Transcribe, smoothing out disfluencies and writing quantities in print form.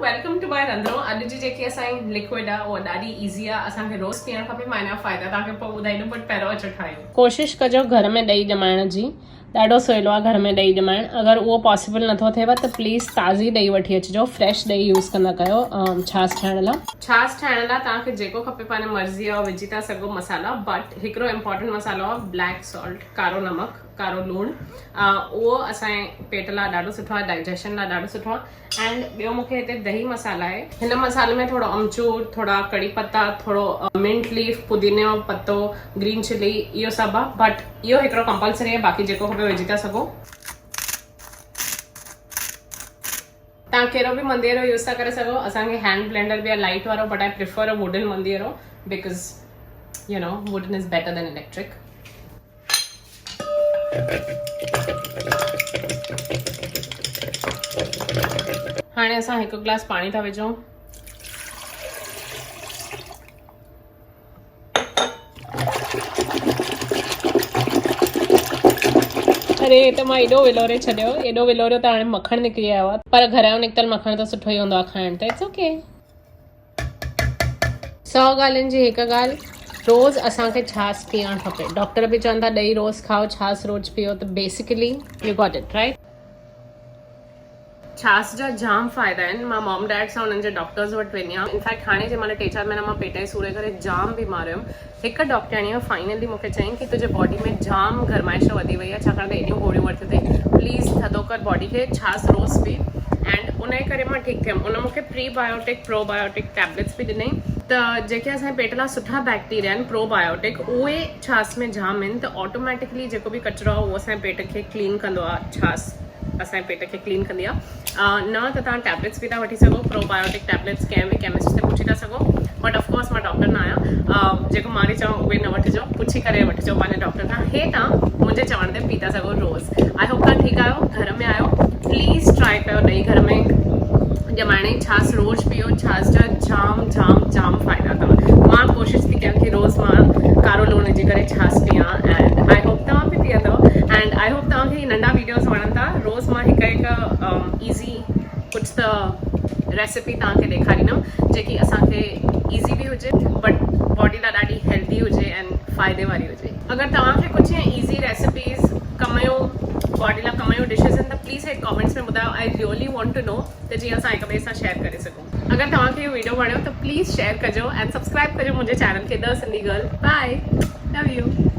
Welcome two my रंधिणो। अॼु जी जेकी असांजी लिक्विड आहे उहा ॾाढी ईज़ी आहे, असांखे रोज़ पीअणु खपे। मां हिन जा फ़ाइदा तव्हांखे पोइ ॿुधाईंदमि, बट पहिरियों अचो ठाहियूं। कोशिशि कजो घर में ॾही ॼमाइण जी, ॾाढो सवलो आहे घर में ॾही ॼमाइणु। अगरि उहो पॉसिबल नथो थिएव त प्लीज़ ताज़ी ॾही वठी अचिजो, फ्रेश ॾही यूज़ कंदा कयो छाछ ठाहिण लाइ। छाछ ठाहिण लाइ तव्हांखे जेको खपे पंहिंजी मर्ज़ी आहे विझी था सघो मसाला, बट हिकिड़ो इम्पॉर्टेंट मसालो आहे ब्लैक सॉल्ट, कारो नमक, कारो लूणु। उहो असांजे पेट लाइ ॾाढो सुठो आहे, डाइजेशन लाइ ॾाढो सुठो आहे। एंड ॿियो मूंखे हिते दही मसाला आहे। हिन मसाले में थोरो अमचूर, थोरा कड़ी पत्ता, थोरो मिंट लीफ, पुदीने जो पत्तो, ग्रीन चिली, इहो सभु आहे। बट इहो हिकिड़ो कंपल्सरी आहे, बाक़ी जेको खपे विझी था सघो। तव्हां कहिड़ो बि मंदिरो यूज़ था करे सघो। असांखे हैंड ब्लेंडर बि आहे लाइट वारो, but I prefer a wooden मंदिरो because you know wooden is better than electric. हाणे असां हिकु गिलास पाणी था विझूं। अरे त मां एॾो विलोरे छॾियो, एॾो विलोरियो त हाणे मखण निकिरी आयो आहे, पर घर जो निकितल मखण त सुठो ई हूंदो आहे खाइण त। It's okay. 100 ॻाल्हियुनि जी हिकु ॻाल्हि, रोज़ असांखे छाछ पीअणु खपे। डॉक्टर बि चवनि था ॾही रोज़ खाओ, छाछ रोज़ पीओ, त basically U got it right. छाछ जा जाम फ़ाइदा आहिनि। मां मॉम डैड सां हुननि जे डॉक्टर्स वटि वेंदी आहियां। इनफैक्ट हाणे जे महिल 3-4 महीना मां पेट जे सूरे करे जाम बीमार हुयमि। हिकु डॉक्टरनीअ फाइनली मूंखे चयईं कि तुंहिंजे बॉडी में जाम गरमाइश वधी वई आहे, छाकाणि त एॾियूं गोरियूं वरितियूं अथई, प्लीज़ थधो कर बॉडी खे, छाछ रोज़ पी। एंड उन जे करे मां ठीकु थियमि। उन मूंखे प्रीबायोटिक प्रोबायोटिक टैबलेट्स बि ॾिनई। त जेके असांजे पेट लाइ सुठा बैक्टीरिया आहिनि प्रोबायोटिक, उहे छाछ में जाम आहिनि। त ऑटोमेटिकली जेको बि कचिरो आहे उहो असांजे पेट खे क्लीन कंदो आहे। छाछ असांजे पेट खे क्लीन कंदी आहे। न त तव्हां टैबलेट्स बि था वठी सघो, प्रोबायोटिक टैबलेट्स कंहिं बि केमिस्ट से पुछी था सघो। बट ऑफकोर्स मां डॉक्टर न आहियां, जेको मां वरी चवां उहे न वठिजो, पुछी करे वठिजो पंहिंजे डॉक्टर खां। हे तव्हां मुंहिंजे चवण ते पी था सघो रोज़। आई होप तव्हां ठीकु आहियो, घर में आहियो। प्लीज़ ट्राई कयो ॾही घर में ॼमाइण जी। छाछ रोज़ पीओ, छाछ जा जाम जाम जाम फ़ाइदा अथव। मां कोशिशि थी कयां कि रोज़ मां कारो लूणु विझी करे छाछ पीआं, एंड आई होप तव्हां बि पीअंदव। एंड आई होप तव्हांखे ही नंढा वीडियोस वणनि था। रोज़ मां हिकु ईज़ी कुझु त रेसिपी तव्हांखे ॾेखारींदमि जेकी असांखे ईज़ी बि हुजे बट बॉडी लाइ ॾाढी हेल्दी हुजे एंड फ़ाइदे वारी हुजे। अगरि तव्हांखे कुझु ईअं ईज़ी रेसिपीज़ कमयो बॉडी लाइ कमयो डिशेस आहिनि त प्लीज़ हे कॉमेंट्स में ॿुधायो। I really want to know, त जीअं असां हिक ॿिए सां शेयर करे सघूं। अगरि तव्हांखे इहो वीडियो वणियो त प्लीज़ शेयर कजो एंड सब्सक्राइब कजो मुंहिंजे चैनल खे the Sindhi girl. Bye, love U.